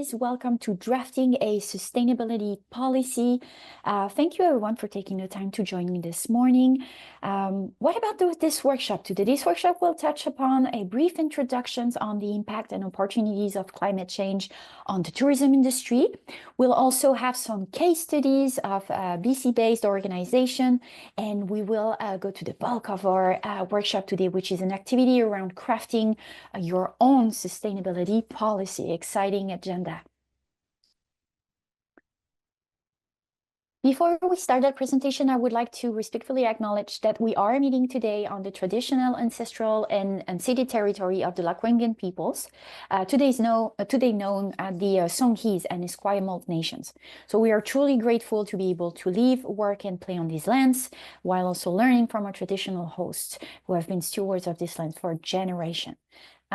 attendees. Welcome to Drafting a Sustainability Policy. Thank you everyone for taking the time to join me this morning. What about this workshop today? This workshop will touch upon a brief introductions on the impact and opportunities of climate change on the tourism industry. We'll also have some case studies of BC-based organization, and we will go to the bulk of our workshop today, which is an activity around crafting your own sustainability policy. Exciting agenda. Before we start that presentation, I would like to respectfully acknowledge that we are meeting today on the traditional, ancestral, and unceded territory of the Lakwangan peoples, today known as the Songhees and Esquimalt nations. So we are truly grateful to be able to live, work, and play on these lands, while also learning from our traditional hosts who have been stewards of this land for generations.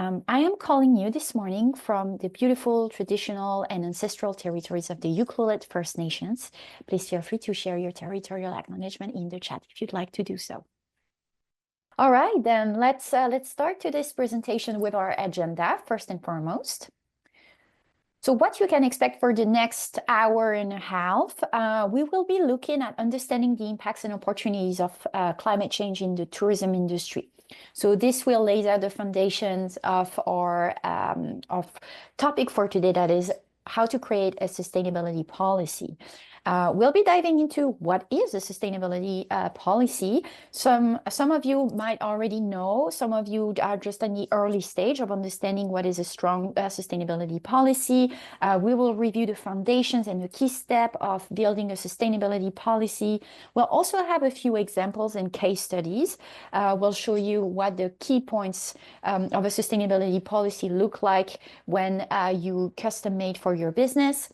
I am calling you this morning from the beautiful traditional and ancestral territories of the Ucluelet First Nations. Please feel free to share your territorial acknowledgement in the chat if you'd like to do so. All right, then let's start today's presentation with our agenda first and foremost. So what you can expect for the next hour and a half, we will be looking at understanding the impacts and opportunities of climate change in the tourism industry. So this will lay out the foundations of our topic for today, that is how to create a sustainability policy. We'll be diving into what is a sustainability policy. Some of you might already know, some of you are just in the early stage of understanding what is a strong sustainability policy. We will review the foundations and the key step of building a sustainability policy. We'll also have a few examples and case studies. We'll show you what the key points of a sustainability policy look like when you custom made for your business.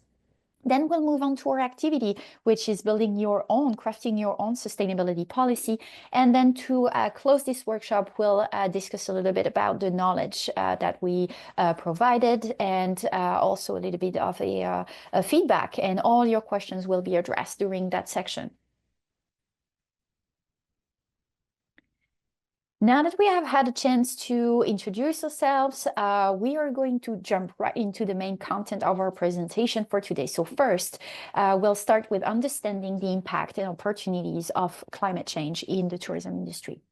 Then we'll move on to our activity, which is crafting your own sustainability policy. And then to close this workshop, we'll discuss a little bit about the knowledge that we provided, and also a little bit of a feedback, and all your questions will be addressed during that section. Now that we have had a chance to introduce ourselves, we are going to jump right into the main content of our presentation for today. So first, we'll start with understanding the impact and opportunities of climate change in the tourism industry.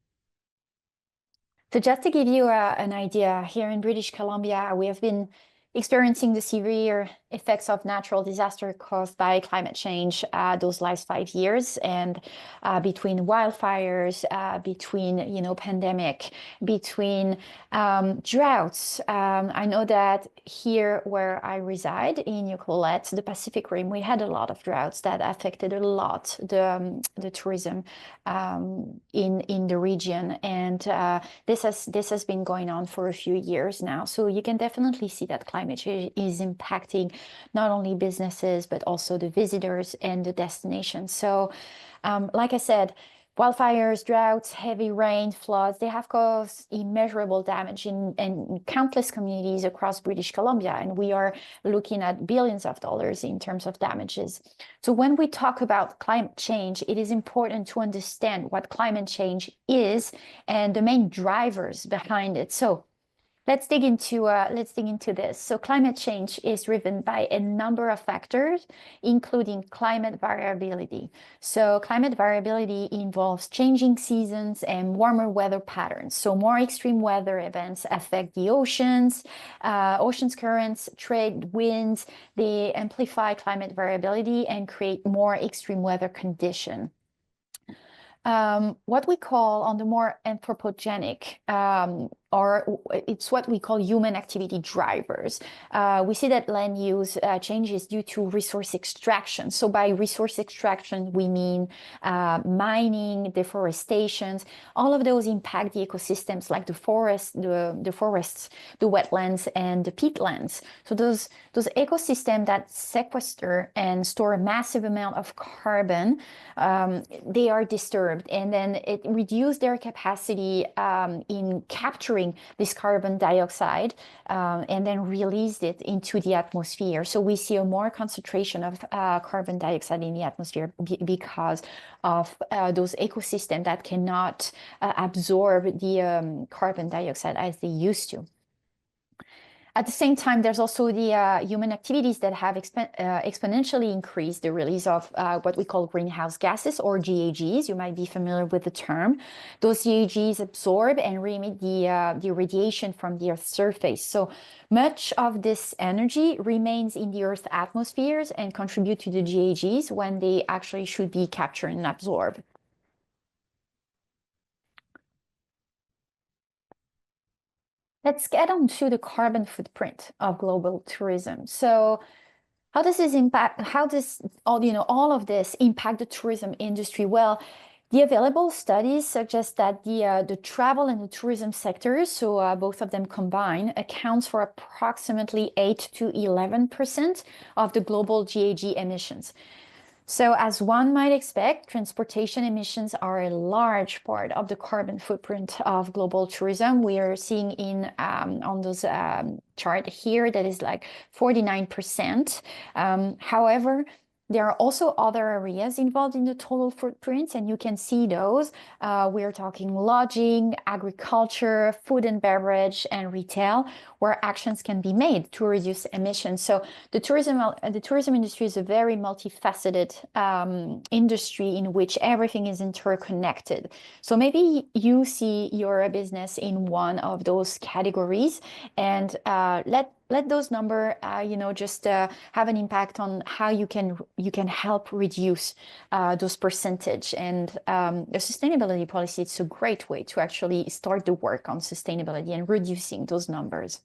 So just to give you an idea, here in British Columbia, we have been experiencing the severe effects of natural disaster caused by climate change those last 5 years, and between wildfires, between pandemic, between droughts. I know that here where I reside in Ucluelet, the Pacific Rim, we had a lot of droughts that affected a lot the tourism in the region, and this has been going on for a few years now. So you can definitely see that climate change is impacting not only businesses, but also the visitors and the destinations. So like I said, wildfires, droughts, heavy rain, floods, they have caused immeasurable damage in countless communities across British Columbia, and we are looking at billions of dollars in terms of damages. So when we talk about climate change, it is important to understand what climate change is and the main drivers behind it. So let's dig into this. So climate change is driven by a number of factors, including climate variability. So climate variability involves changing seasons and warmer weather patterns. So more extreme weather events affect the oceans currents, trade winds. They amplify climate variability and create more extreme weather conditions. What we call on the more anthropogenic, or it's what we call human activity drivers. We see that land use changes due to resource extraction. So by resource extraction, we mean mining, deforestation. All of those impact the ecosystems like the forests, the wetlands, and the peatlands. So those ecosystems that sequester and store a massive amount of carbon, they are disturbed, and then it reduces their capacity in capturing this carbon dioxide and then release it into the atmosphere. So we see a more concentration of carbon dioxide in the atmosphere because of those ecosystems that cannot absorb the carbon dioxide as they used to. At the same time, there's also the human activities that have exponentially increased the release of what we call greenhouse gases, or GHGs. You might be familiar with the term. Those GHGs absorb and re-emit the radiation from the Earth's surface. So much of this energy remains in the Earth's atmospheres and contribute to the GHGs when they actually should be captured and absorbed. Let's get on to the carbon footprint of global tourism. So how does this impact, how does all of this impact the tourism industry? Well, the available studies suggest that the travel and the tourism sectors, so both of them combined, accounts for approximately 8 to 11% of the global GHG emissions. So as one might expect, transportation emissions are a large part of the carbon footprint of global tourism. We are seeing on those chart here that is like 49%. However, there are also other areas involved in the total footprint, and you can see those. We're talking lodging, agriculture, food and beverage, and retail, where actions can be made to reduce emissions. So the tourism industry is a very multifaceted industry in which everything is interconnected. So maybe you see your business in one of those categories, and let those numbers, just have an impact on how you can help reduce those percentage. And the sustainability policy, it's a great way to actually start the work on sustainability and reducing those numbers.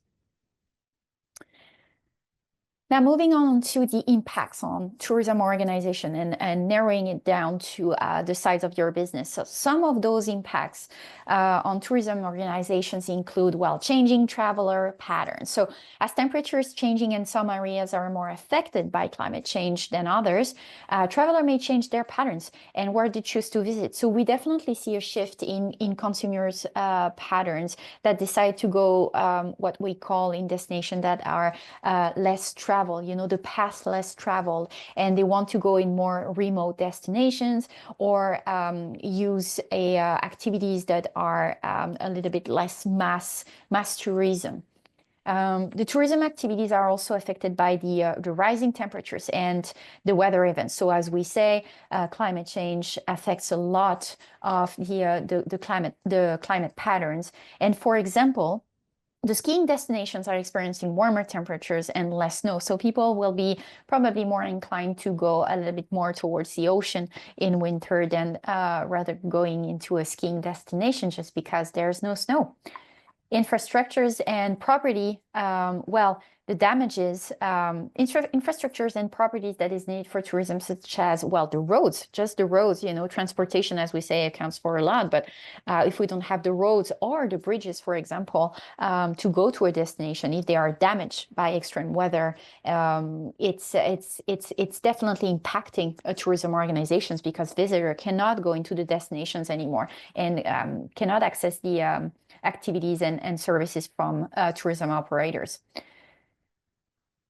Now, moving on to the impacts on tourism organization and narrowing it down to the size of your business. So some of those impacts on tourism organizations include, well, changing traveler patterns. So as temperatures changing in some areas are more affected by climate change than others, traveler may change their patterns and where they choose to visit. So we definitely see a shift in consumers' patterns that decide to go what we call in destinations that are less traveled, the path less traveled, and they want to go in more remote destinations or use activities that are a little bit less mass tourism. The tourism activities are also affected by the rising temperatures and the weather events. So as we say, climate change affects a lot of the climate patterns. And for example, the skiing destinations are experiencing warmer temperatures and less snow. So people will be probably more inclined to go a little bit more towards the ocean in winter than rather going into a skiing destination just because there's no snow. Infrastructures and property, well, the damages, infrastructures and properties that is needed for tourism, such as, well, the roads, just the roads, transportation, as we say, accounts for a lot. But if we don't have the roads or the bridges, for example, to go to a destination, if they are damaged by extreme weather, it's definitely impacting tourism organizations because visitors cannot go into the destinations anymore and cannot access the activities and services from tourism operators.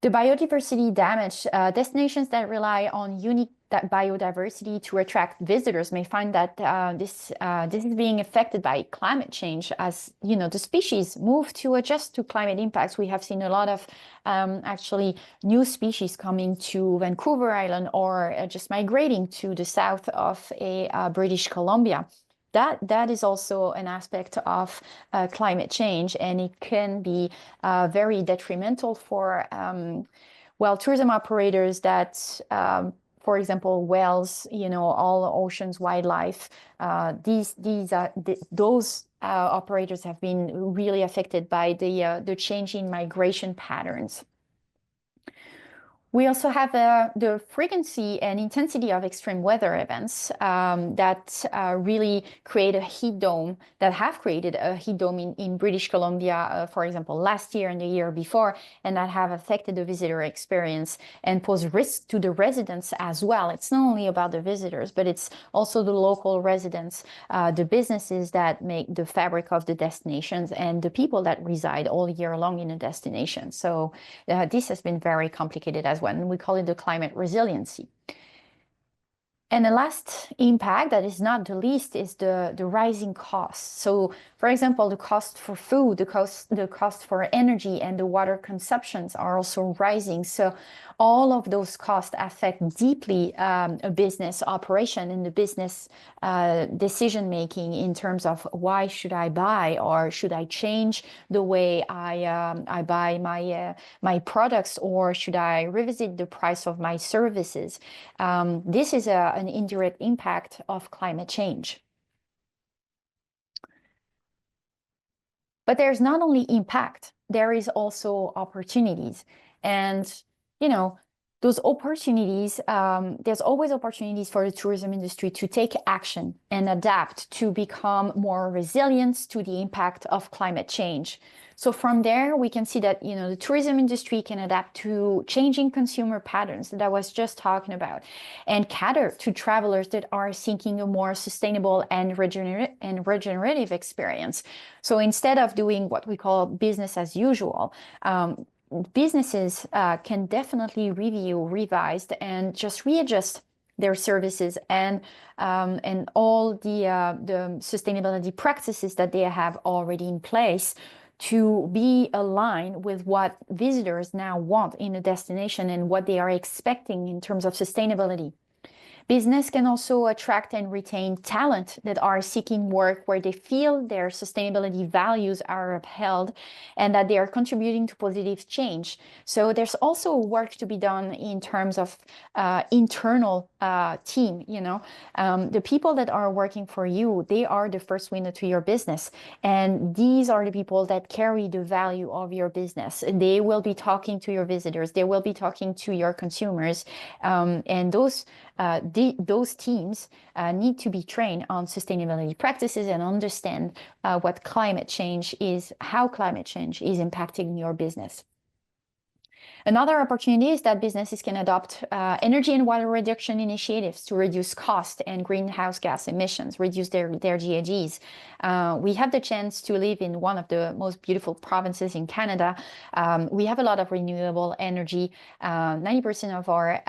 The biodiversity damage, destinations that rely on unique biodiversity to attract visitors may find that this is being affected by climate change as the species move to adjust to climate impacts. We have seen a lot of actually new species coming to Vancouver Island or just migrating to the south of British Columbia. That is also an aspect of climate change, and it can be very detrimental for, tourism operators that, for example, whales, all oceans wildlife. Those operators have been really affected by the change in migration patterns. We also have the frequency and intensity of extreme weather events that really create a heat dome, that have created a heat dome in British Columbia, for example, last year and the year before, and that have affected the visitor experience and pose risk to the residents as well. It's not only about the visitors, but it's also the local residents, the businesses that make the fabric of the destinations, and the people that reside all year long in a destination. So this has been very complicated as well, and we call it the climate resiliency. And the last impact, that is not the least, is the rising costs. So, for example, the cost for food, the cost for energy, and the water consumptions are also rising. So, all of those costs affect deeply a business operation and the business decision making in terms of why should I buy, or should I change the way I buy my products, or should I revisit the price of my services. This is an indirect impact of climate change. But there's not only impact, there is also opportunities. And, you know, those opportunities, there's always opportunities for the tourism industry to take action and adapt to become more resilient to the impact of climate change. So from there, we can see that, the tourism industry can adapt to changing consumer patterns that I was just talking about, and cater to travelers that are seeking a more sustainable and regenerative experience. So instead of doing what we call business as usual, businesses can definitely review, revise, and just readjust their services and all the sustainability practices that they have already in place to be aligned with what visitors now want in a destination and what they are expecting in terms of sustainability. Business can also attract and retain talent that are seeking work where they feel their sustainability values are upheld and that they are contributing to positive change. So there's also work to be done in terms of internal team. The people that are working for you, they are the first window to your business. And these are the people that carry the value of your business. They will be talking to your visitors. They will be talking to your consumers. And those teams need to be trained on sustainability practices and understand what climate change is, how climate change is impacting your business. Another opportunity is that businesses can adopt energy and water reduction initiatives to reduce cost and greenhouse gas emissions, reduce their GHGs. We have the chance to live in one of the most beautiful provinces in Canada. We have a lot of renewable energy. 90% of our,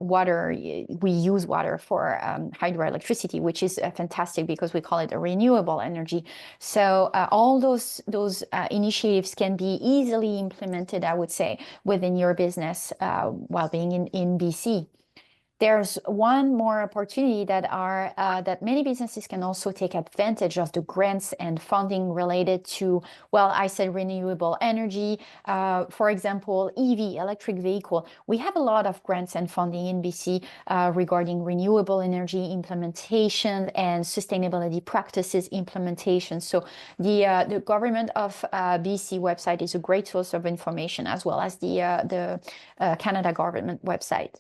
water, we use water for hydroelectricity, which is fantastic because we call it a renewable energy. So all those initiatives can be easily implemented, I would say, within your business while being in BC. There's one more opportunity that many businesses can also take advantage of, the grants and funding related to, well, I said renewable energy, for example, EV, electric vehicle. We have a lot of grants and funding in BC regarding renewable energy implementation and sustainability practices implementation. So the government of BC website is a great source of information, as well as the Canada government website.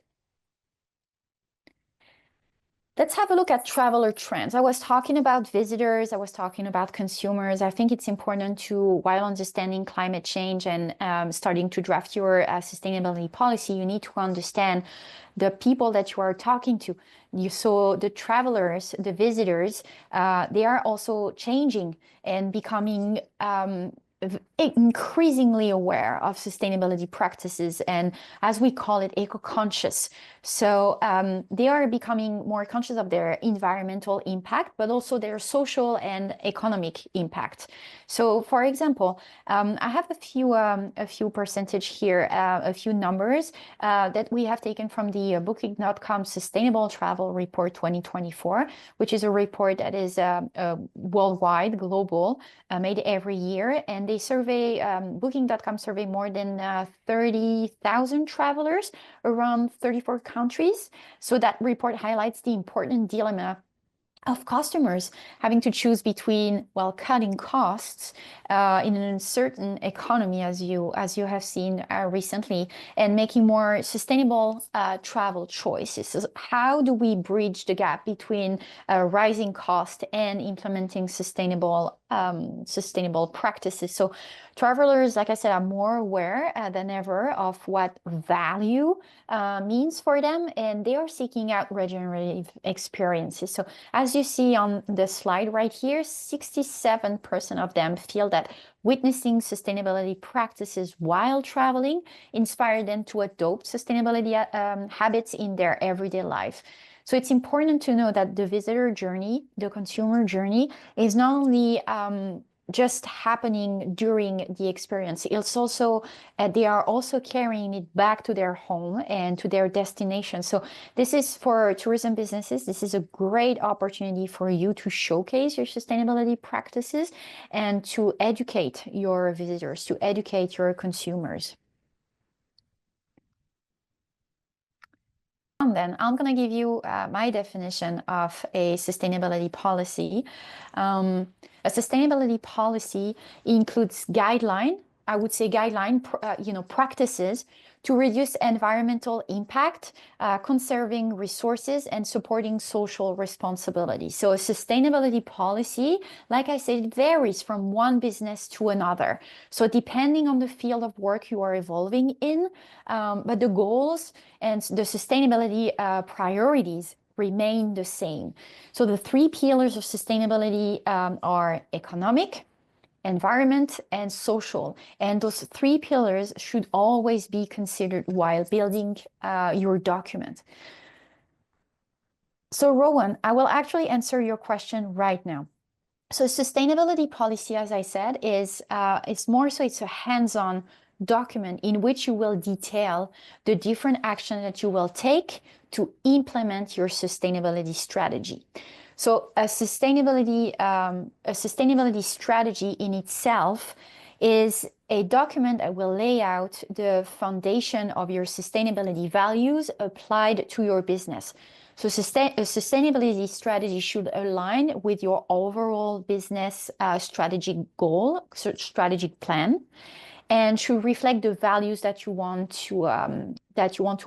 Let's have a look at traveler trends. I was talking about visitors, I was talking about consumers. I think it's important to, while understanding climate change and starting to draft your sustainability policy, you need to understand the people that you are talking to. So the travelers, the visitors, they are also changing and becoming increasingly aware of sustainability practices and, as we call it, eco-conscious. So they are becoming more conscious of their environmental impact, but also their social and economic impact. So, for example, I have a few percentage here, a few numbers that we have taken from the Booking.com Sustainable Travel Report 2024, which is a report that is worldwide, global, made every year, and they survey, Booking.com survey more than 30,000 travelers around 34 countries. So that report highlights the important dilemma of customers having to choose between, well, cutting costs in an uncertain economy, as you have seen recently, and making more sustainable travel choices. So how do we bridge the gap between rising cost and implementing sustainable sustainable practices. So travelers, like I said, are more aware than ever of what value means for them, and they are seeking out regenerative experiences. So as you see on the slide right here, 67% of them feel that witnessing sustainability practices while traveling inspire them to adopt sustainability habits in their everyday life. So it's important to know that the visitor journey, the consumer journey, is not only just happening during the experience. It's also, they are also carrying it back to their home and to their destination. So this is for tourism businesses. This is a great opportunity for you to showcase your sustainability practices and to educate your visitors, to educate your consumers. Then I'm going to give you my definition of a sustainability policy. A sustainability policy includes I would say practices to reduce environmental impact, conserving resources, and supporting social responsibility. So a sustainability policy, like I said, varies from one business to another. So depending on the field of work you are evolving in, but the goals and the sustainability priorities remain the same. So the three pillars of sustainability are economic, environment, and social. And those three pillars should always be considered while building your document. So Rowan, I will actually answer your question right now. So sustainability policy, as I said, is it's a hands-on document in which you will detail the different actions that you will take to implement your sustainability strategy. So a sustainability strategy in itself is a document that will lay out the foundation of your sustainability values applied to your business. So a sustainability strategy should align with your overall business strategic goal, strategic plan, and should reflect the values that you want to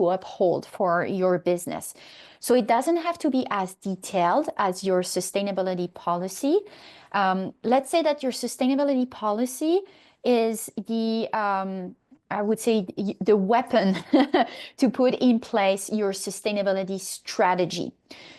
uphold for your business. So it doesn't have to be as detailed as your sustainability policy. Let's say that your sustainability policy is I would say the weapon to put in place your sustainability strategy.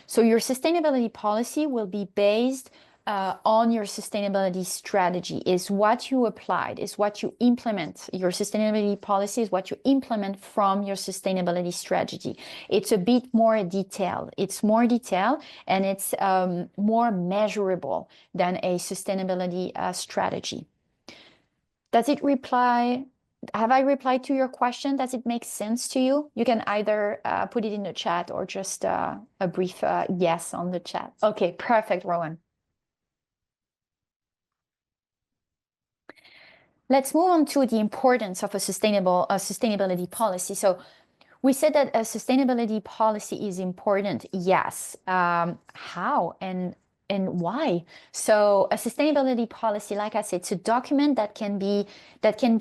So your sustainability policy will be based on your sustainability strategy, is what you applied, is what you implement. Your sustainability policy is what you implement from your sustainability strategy. It's a bit more detailed. It's more detailed and it's more measurable than a sustainability strategy. Does it reply? Have I replied to your question? Does it make sense to you? You can either put it in the chat or just a brief yes on the chat. Okay, perfect, Rowan. Let's move on to the importance of a sustainability policy. So we said that a sustainability policy is important. Yes. How and why? So a sustainability policy, like I said, it's a document that can be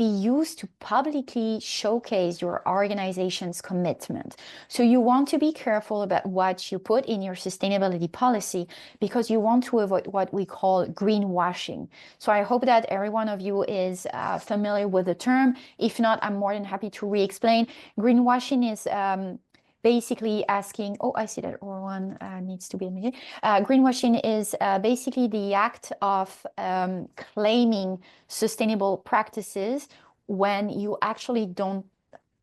used to publicly showcase your organization's commitment. So you want to be careful about what you put in your sustainability policy because you want to avoid what we call greenwashing. So I hope that every one of you is familiar with the term. If not, I'm more than happy to re-explain. Greenwashing is basically asking, oh, I see that one needs to be admitted. Greenwashing is basically the act of claiming sustainable practices when you actually don't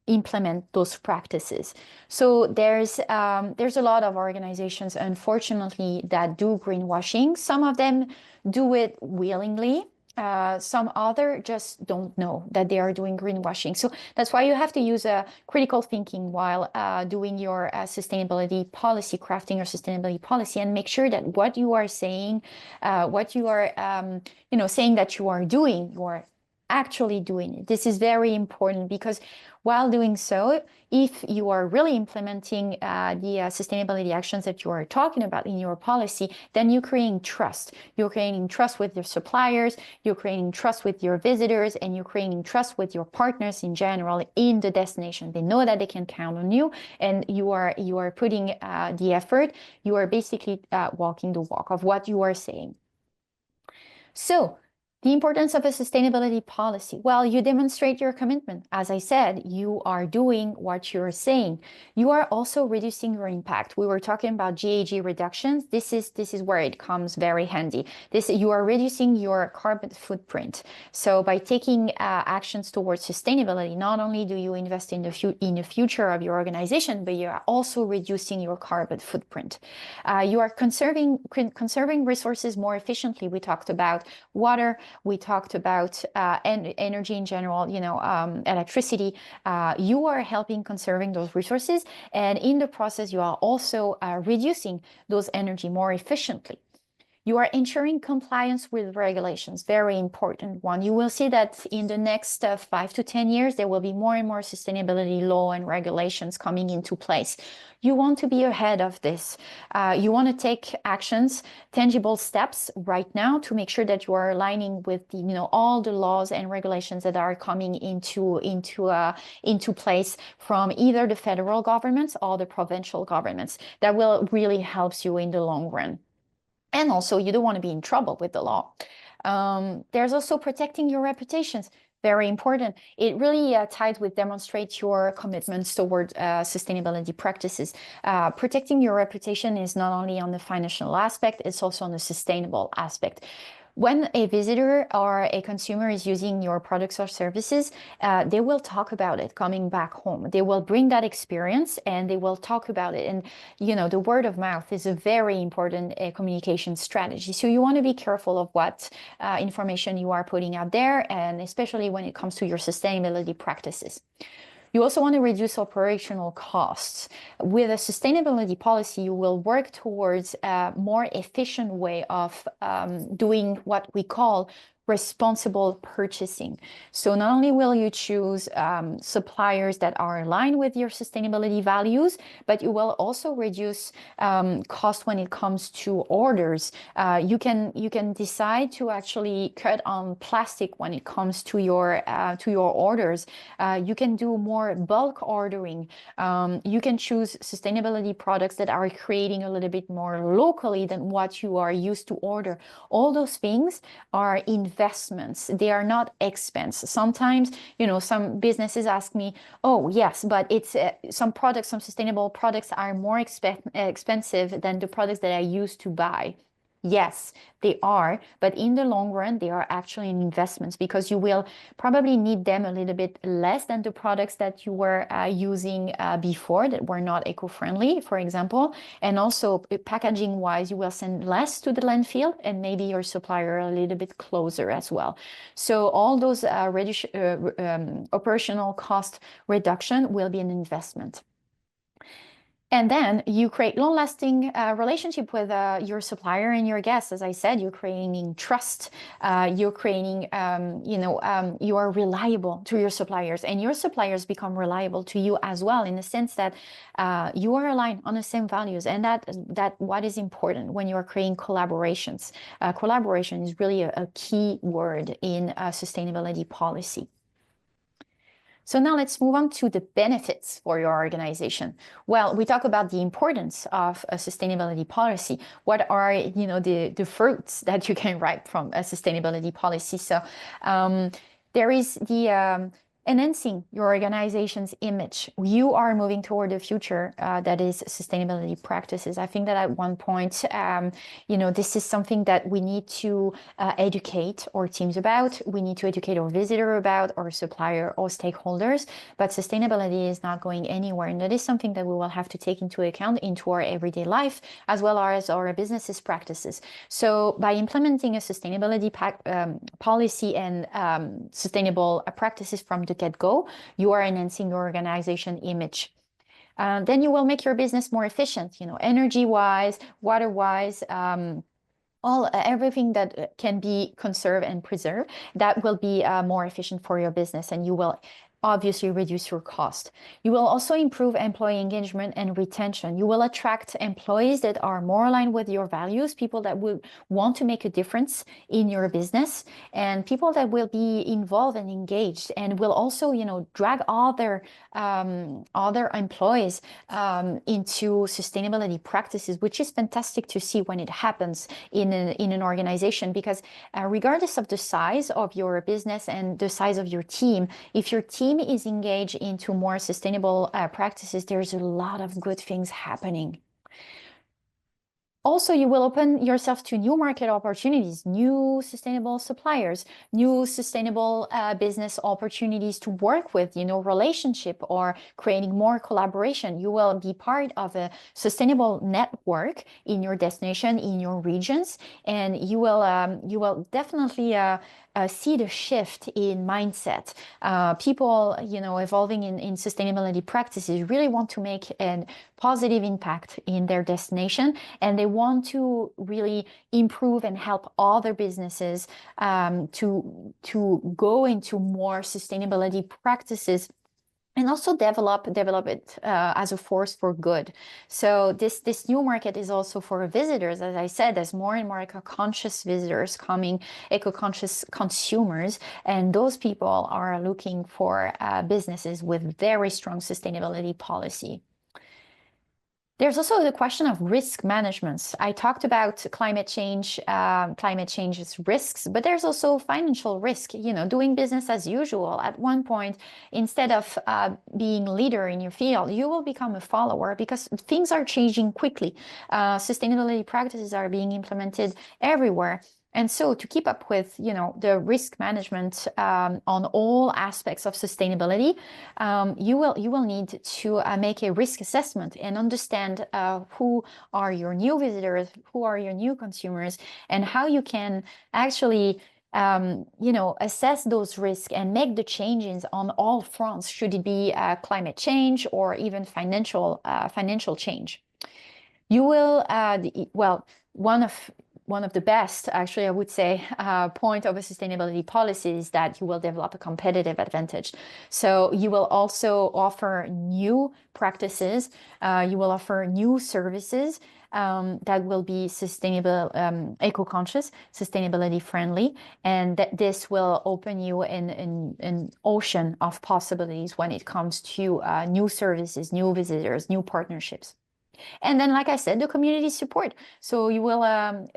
implement those practices. So there's a lot of organizations, unfortunately, that do greenwashing. Some of them do it willingly. Some other just don't know that they are doing greenwashing. So that's why you have to use a critical thinking while doing your sustainability policy, crafting your sustainability policy, and make sure that what you are saying, what you are, saying that you are doing, you are actually doing it. This is very important because while doing so, if you are really implementing the sustainability actions that you are talking about in your policy, then you're creating trust. You're creating trust with your suppliers, you're creating trust with your visitors, and you're creating trust with your partners in general in the destination. They know that they can count on you, and you are putting the effort. You are basically walking the walk of what you are saying. So, the importance of a sustainability policy. Well, you demonstrate your commitment. As I said, you are doing what you're saying. You are also reducing your impact. We were talking about GHG reductions. This is where it comes very handy. You are reducing your carbon footprint. So by taking actions towards sustainability, not only do you invest in the future of your organization, but you are also reducing your carbon footprint. You are conserving resources more efficiently. We talked about water. We talked about energy in general, electricity. You are helping conserving those resources, and in the process, you are also reducing those energy more efficiently. You are ensuring compliance with regulations, very important one. You will see that in the next 5 to 10 years, there will be more and more sustainability law and regulations coming into place. You want to be ahead of this. You want to take actions, tangible steps right now to make sure that you are aligning with all the laws and regulations that are coming into place from either the federal governments or the provincial governments. That will really help you in the long run. And also, you don't want to be in trouble with the law. There's also protecting your reputations. Very important. It really ties with demonstrate your commitments toward sustainability practices. Protecting your reputation is not only on the financial aspect, it's also on the sustainable aspect. When a visitor or a consumer is using your products or services, they will talk about it coming back home. They will bring that experience and they will talk about it. And, the word of mouth is a very important communication strategy. So you want to be careful of what information you are putting out there, and especially when it comes to your sustainability practices. You also want to reduce operational costs. With a sustainability policy, you will work towards a more efficient way of doing what we call responsible purchasing. So not only will you choose suppliers that are aligned with your sustainability values, but you will also reduce cost when it comes to orders. You can decide to actually cut on plastic when it comes to your orders. You can do more bulk ordering. You can choose sustainability products that are creating a little bit more locally than what you are used to order. All those things are investments. They are not expense. Sometimes, some businesses ask me, oh, yes, but it's some sustainable products are more expensive than the products that I used to buy. Yes, they are, but in the long run, they are actually investments because you will probably need them a little bit less than the products that you were using before that were not eco-friendly, for example. And also packaging wise, you will send less to the landfill and maybe your supplier a little bit closer as well. So all those operational cost reduction will be an investment. And then you create long-lasting relationship with your supplier and your guests. As I said, you're creating trust. You're creating, you are reliable to your suppliers, and your suppliers become reliable to you as well, in the sense that you are aligned on the same values, and that what is important when you are creating collaborations. Collaboration is really a key word in sustainability policy. So now let's move on to the benefits for your organization. Well, we talk about the importance of a sustainability policy. What are, the fruits that you can ripe from a sustainability policy? So there is the enhancing your organization's image. You are moving toward a future that is sustainability practices. I think that at one point, this is something that we need to educate our teams about. We need to educate our visitor about, our supplier or stakeholders. But sustainability is not going anywhere. And that is something that we will have to take into account into our everyday life, as well as our business's practices. So by implementing a sustainability policy and sustainable practices from the get-go, you are enhancing your organization image. Then you will make your business more efficient, energy-wise, water-wise, everything that can be conserved and preserved, that will be more efficient for your business, and you will obviously reduce your cost. You will also improve employee engagement and retention. You will attract employees that are more aligned with your values, people that will want to make a difference in your business, and people that will be involved and engaged, and will also, drag other employees into sustainability practices, which is fantastic to see when it happens in an organization. Because regardless of the size of your business and the size of your team, if your team is engaged into more sustainable practices, there's a lot of good things happening. Also, you will open yourself to new market opportunities, new sustainable suppliers, new sustainable business opportunities to work with, relationship, or creating more collaboration. You will be part of a sustainable network in your destination, in your regions, and you will definitely see the shift in mindset. People, evolving in sustainability practices really want to make a positive impact in their destination, and they want to really improve and help other businesses to go into more sustainability practices, and also develop it as a force for good. So this new market is also for visitors. As I said, there's more and more eco-conscious visitors coming, eco-conscious consumers, and those people are looking for businesses with very strong sustainability policy. There's also the question of risk management. I talked about climate change's risks, but there's also financial risk. Doing business as usual. At one point, instead of being leader in your field, you will become a follower, because things are changing quickly. Sustainability practices are being implemented everywhere. And so to keep up with, the risk management on all aspects of sustainability, you will need to make a risk assessment and understand who are your new visitors, who are your new consumers, and how you can actually assess those risks and make the changes on all fronts, should it be climate change or even financial change. You will, one of the best, actually, I would say, point of a sustainability policy is that you will develop a competitive advantage. So you will also offer new practices, you will offer new services that will be sustainable, eco-conscious, sustainability friendly, and that this will open you in an ocean of possibilities when it comes to new services, new visitors, new partnerships. And then, like I said, the community support. So you will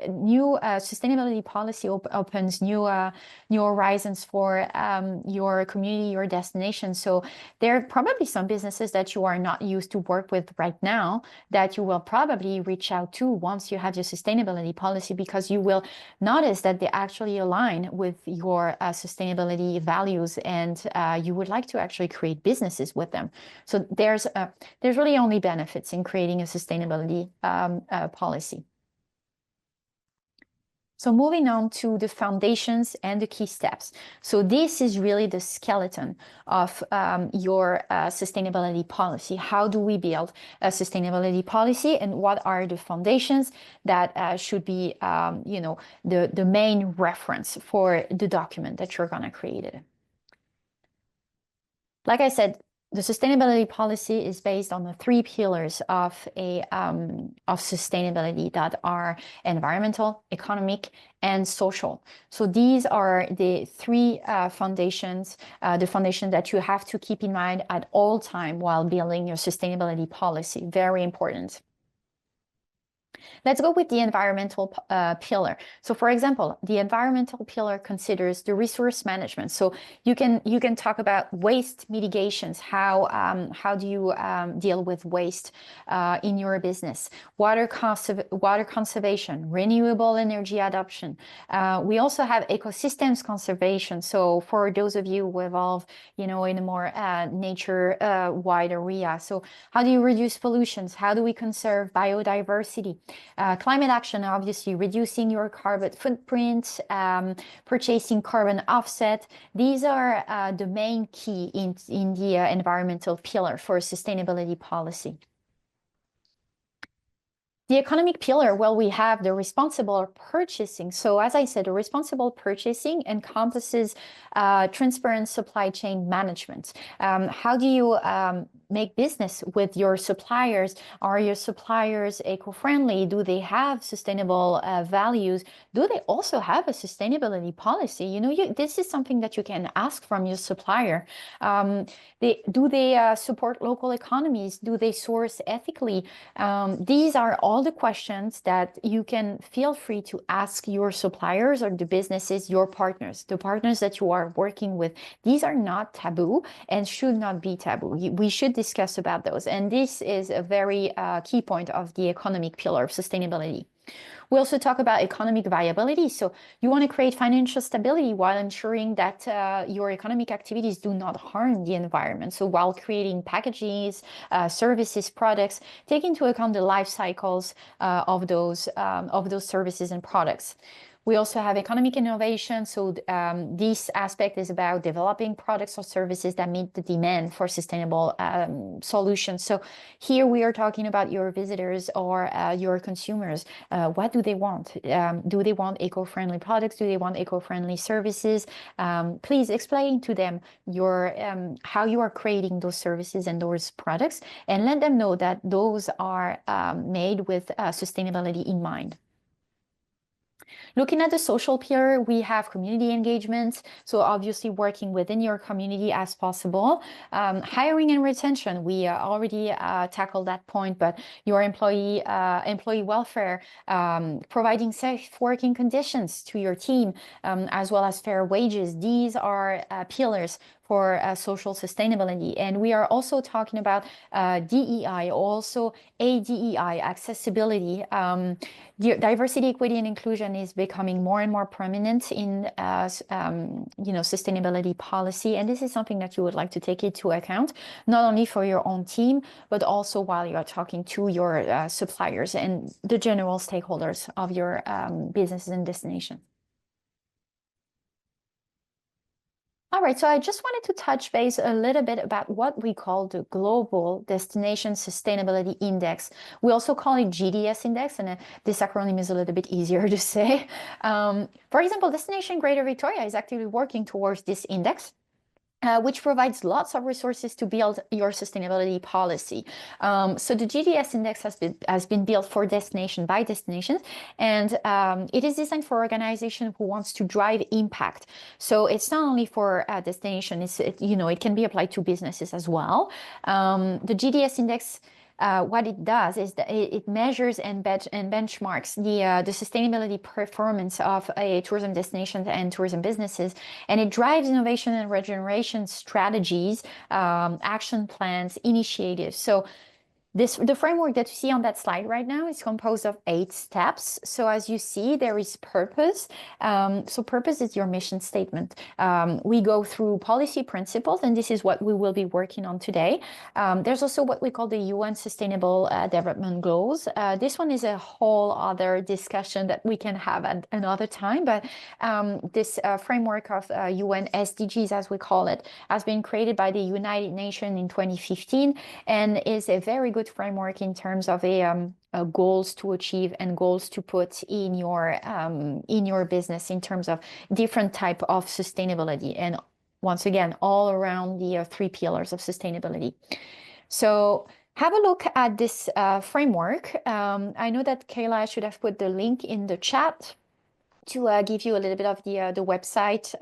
new sustainability policy opens new horizons for your community, your destination. So there are probably some businesses that you are not used to work with right now that you will probably reach out to once you have your sustainability policy, because you will notice that they actually align with your sustainability values, and you would like to actually create businesses with them. So there's really only benefits in creating a sustainability policy. So moving on to the foundations and the key steps. So this is really the skeleton of your sustainability policy. How do we build a sustainability policy, and what are the foundations that should be, the main reference for the document that you're going to create it? Like I said, the sustainability policy is based on the three pillars of sustainability that are environmental, economic, and social. So these are the three foundations, the foundation that you have to keep in mind at all time while building your sustainability policy. Very important. Let's go with the environmental pillar. So for example, the environmental pillar considers the resource management. So you can talk about waste mitigations. How do you deal with waste in your business? Water conservation, renewable energy adoption. We also have ecosystems conservation. So for those of you who evolve, in a more nature wide area. So how do you reduce pollutions? How do we conserve biodiversity? Climate action, obviously, reducing your carbon footprint, purchasing carbon offset. These are the main key in the environmental pillar for sustainability policy. The economic pillar, well, we have the responsible purchasing. So as I said, the responsible purchasing encompasses transparent supply chain management. How do you make business with your suppliers? Are your suppliers eco-friendly? Do they have sustainable values? Do they also have a sustainability policy? You know, this is something that you can ask from your supplier. Do they support local economies? Do they source ethically? These are all the questions that you can feel free to ask your suppliers or the businesses, your partners, the partners that you are working with. These are not taboo and should not be taboo. We should discuss about those. And this is a very key point of the economic pillar of sustainability. We also talk about economic viability. So you want to create financial stability while ensuring that your economic activities do not harm the environment. So while creating packages, services, products, take into account the life cycles of those services and products. We also have economic innovation. So this aspect is about developing products or services that meet the demand for sustainable solutions. So here we are talking about your visitors or your consumers. What do they want? Do they want eco-friendly products? Do they want eco-friendly services? Please explain to them how you are creating those services and those products, and let them know that those are made with sustainability in mind. Looking at the social pillar, we have community engagement. So obviously working within your community as possible. Hiring and retention, we already tackled that point, but your employee welfare, providing safe working conditions to your team, as well as fair wages. These are pillars for social sustainability. And we are also talking about DEI, also ADEI, accessibility. Diversity, equity, and inclusion is becoming more and more prominent in sustainability policy. And this is something that you would like to take into account, not only for your own team, but also while you are talking to your suppliers and the general stakeholders of your businesses and destination. All right, so I just wanted to touch base a little bit about what we call the Global Destination Sustainability Index. We also call it GDS Index, and this acronym is a little bit easier to say. For example, Destination Greater Victoria is actively working towards this index. Which provides lots of resources to build your sustainability policy. So the GDS index has been built for destination by destinations, and it is designed for organizations who wants to drive impact. So it's not only for a destination; it can be applied to businesses as well. The GDS index. What it does is that it measures and benchmarks the sustainability performance of a tourism destination and tourism businesses, and it drives innovation and regeneration strategies, action plans, initiatives. So the framework that you see on that slide right now is composed of 8 steps. So as you see, there is purpose. So purpose is your mission statement. We go through policy principles, and this is what we will be working on today. There's also what we call the UN Sustainable Development Goals. This one is a whole other discussion that we can have at another time, but this framework of UN SDGs, as we call it, has been created by the United Nations in 2015 and is a very good framework in terms of goals to achieve and goals to put in your business in terms of different type of sustainability, and once again all around the 3 pillars of sustainability. So have a look at this framework. I know that Kayla should have put the link in the chat to give you a little bit of the website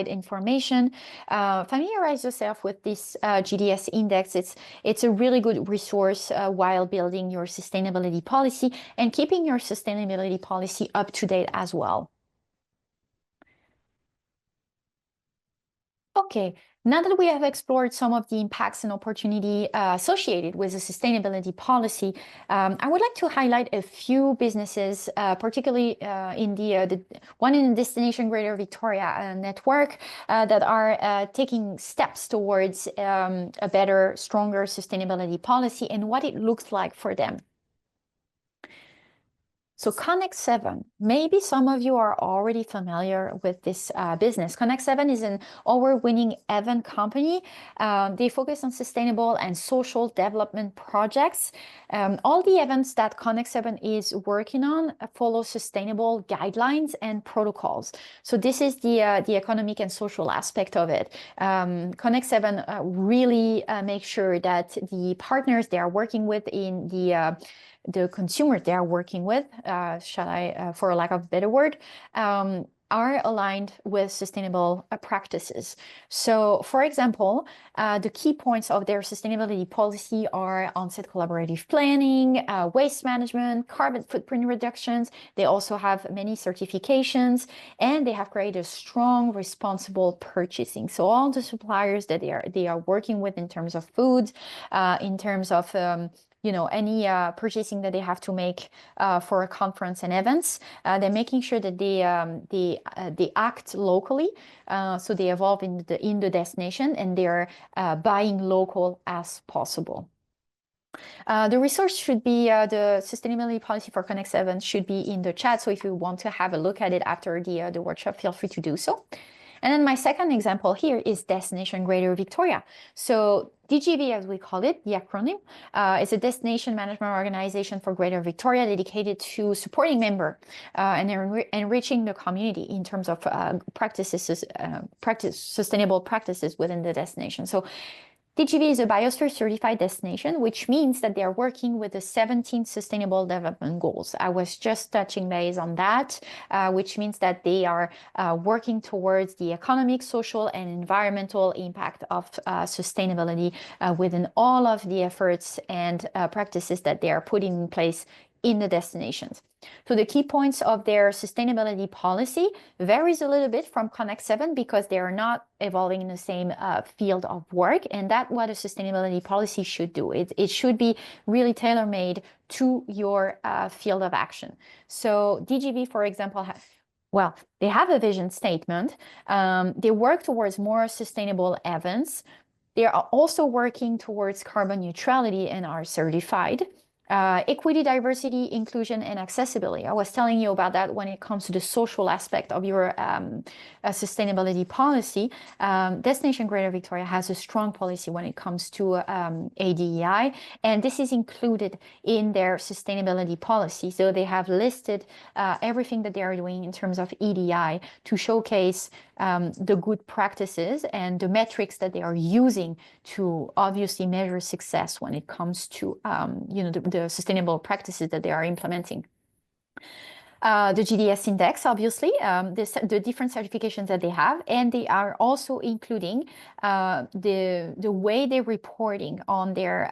information. Familiarize yourself with this GDS index. It's a really good resource while building your sustainability policy and keeping your sustainability policy up to date as well. Okay, now that we have explored some of the impacts and opportunity associated with the sustainability policy, I would like to highlight a few businesses, particularly in the one in the Destination Greater Victoria network that are taking steps towards a better, stronger sustainability policy and what it looks like for them. So Connect 7, maybe some of you are already familiar with this business. Connect 7 is an award-winning event company. They focus on sustainable and social development projects. All the events that Connect 7 is working on follow sustainable guidelines and protocols. So this is the economic and social aspect of it. Connect 7 really makes sure that the partners they are working with in the consumers they are working with, for a lack of a better word, are aligned with sustainable practices. So, for example, the key points of their sustainability policy are on-site collaborative planning, waste management, carbon footprint reductions. They also have many certifications, and they have created strong, responsible purchasing. So all the suppliers that they are working with in terms of foods, in terms of any purchasing that they have to make for a conference and events, they're making sure that they act locally, so they evolve in the destination, and they're buying local as possible. The resource should be the sustainability policy for Connect 7 should be in the chat. So if you want to have a look at it after the workshop, feel free to do so. And then my second example here is Destination Greater Victoria. So DGV, as we call it, the acronym, is a destination management organization for Greater Victoria dedicated to supporting members and enriching the community in terms of sustainable practices within the destination. So DGV is a Biosphere Certified destination, which means that they are working with the 17 Sustainable Development Goals. I was just touching base on that, which means that they are working towards the economic, social, and environmental impact of sustainability within all of the efforts and practices that they are putting in place in the destinations. So the key points of their sustainability policy varies a little bit from Connect 7 because they are not evolving in the same field of work, and that's what a sustainability policy should do. It should be really tailor-made to your field of action. So DGV, for example, they have a vision statement. They work towards more sustainable events. They are also working towards carbon neutrality and are certified. Equity, diversity, inclusion, and accessibility. I was telling you about that when it comes to the social aspect of your sustainability policy. Destination Greater Victoria has a strong policy when it comes to ADEI, and this is included in their sustainability policy. So they have listed everything that they are doing in terms of EDI to showcase the good practices and the metrics that they are using to obviously measure success when it comes to the sustainable practices that they are implementing. The GDS index, obviously, the different certifications that they have, and they are also including the way they're reporting on their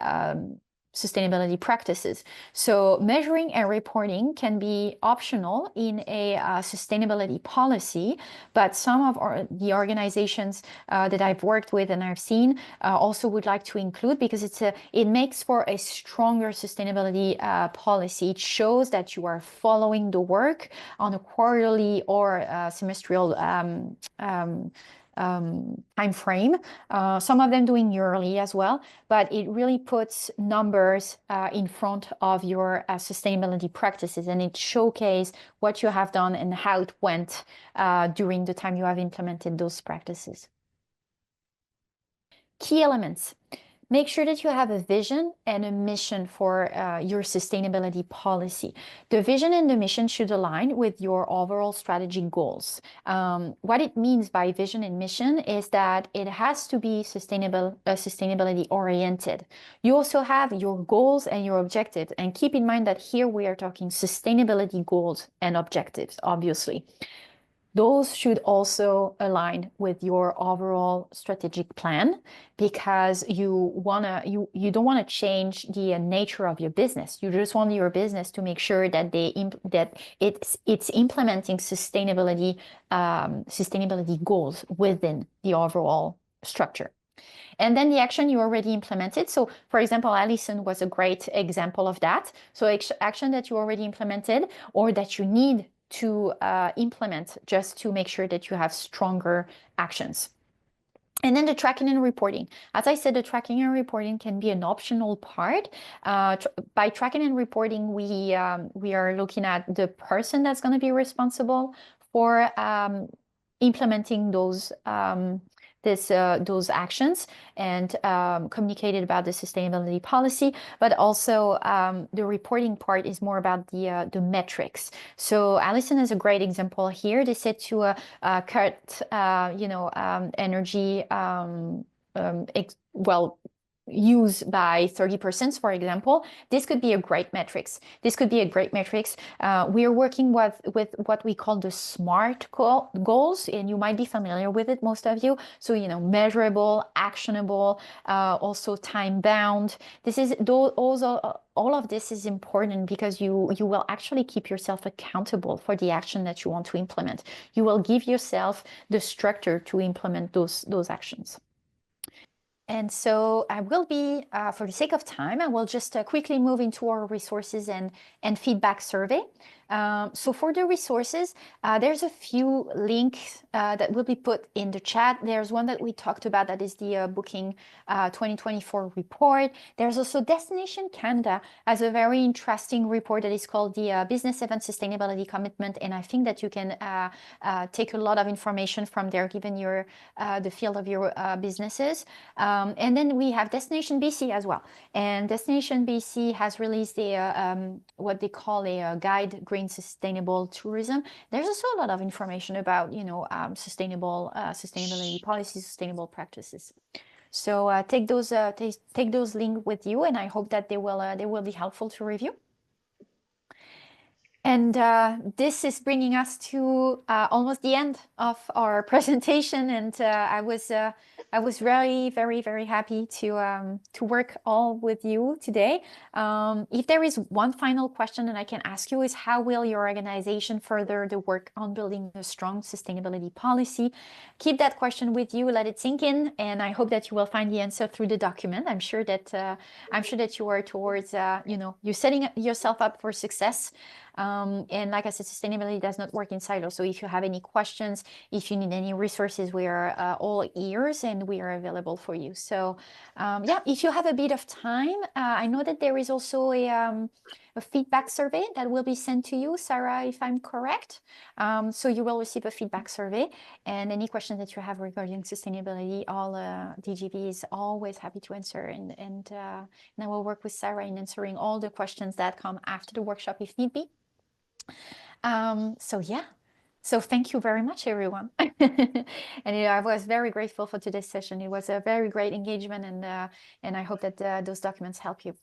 sustainability practices. So measuring and reporting can be optional in a sustainability policy, but some of the organizations that I've worked with and I've seen also would like to include, because it makes for a stronger sustainability policy. It shows that you are following the work on a quarterly or semestrial time frame, some of them doing yearly as well, but it really puts numbers in front of your sustainability practices, and it showcases what you have done and how it went during the time you have implemented those practices. Key elements. Make sure that you have a vision and a mission for your sustainability policy. The vision and the mission should align with your overall strategy goals. What it means by vision and mission is that it has to be sustainability oriented. You also have your goals and your objectives. And keep in mind that here we are talking sustainability goals and objectives, obviously. Those should also align with your overall strategic plan, because you don't want to change the nature of your business. You just want your business to make sure that it's implementing sustainability goals within the overall structure. And then the action you already implemented. So for example, Allison was a great example of that. So action that you already implemented or that you need to implement just to make sure that you have stronger actions. And then the tracking and reporting. As I said, the tracking and reporting can be an optional part. By tracking and reporting, we are looking at the person that's going to be responsible for implementing those those actions and communicated about the sustainability policy. But also the reporting part is more about the metrics. So Allison is a great example here. They said to cut energy well use by 30%, for example. This could be a great metrics. This could be a great metrics. We are working with what we call the SMART goals, and you might be familiar with it, most of you. So, measurable, actionable, also time bound. This is all of this is important because you will actually keep yourself accountable for the action that you want to implement. You will give yourself the structure to implement those actions. And so I will be, for the sake of time, I will just quickly move into our resources and feedback survey. So for the resources, there's a few links that will be put in the chat. There's one that we talked about, that is the Booking 2024 report. There's also Destination Canada as a very interesting report that is called the Business Event Sustainability Commitment. And I think that you can take a lot of information from there, given the field of your businesses. And then we have Destination BC as well. And Destination BC has released what they call a guide green sustainable tourism. There's also a lot of information about sustainability policies, sustainable practices. So take those links with you, and I hope that they will be helpful to review. And this is bringing us to almost the end of our presentation, and I was very, very, very happy to work all with you today. If there is one final question that I can ask you, is how will your organization further the work on building a strong sustainability policy? Keep that question with you, let it sink in, and I hope that you will find the answer through the document. I'm sure that you are towards you're setting yourself up for success. And like I said, sustainability does not work in silos. So if you have any questions, if you need any resources, we are all ears and we are available for you. So yeah, if you have a bit of time, I know that there is also a feedback survey that will be sent to you, Sarah, if I'm correct. So you will receive a feedback survey, and any questions that you have regarding sustainability, all DGV is always happy to answer. And I will work with Sarah in answering all the questions that come after the workshop if need be. So yeah, so thank you very much, everyone. And I was very grateful for today's session. It was a very great engagement, and I hope that those documents help you.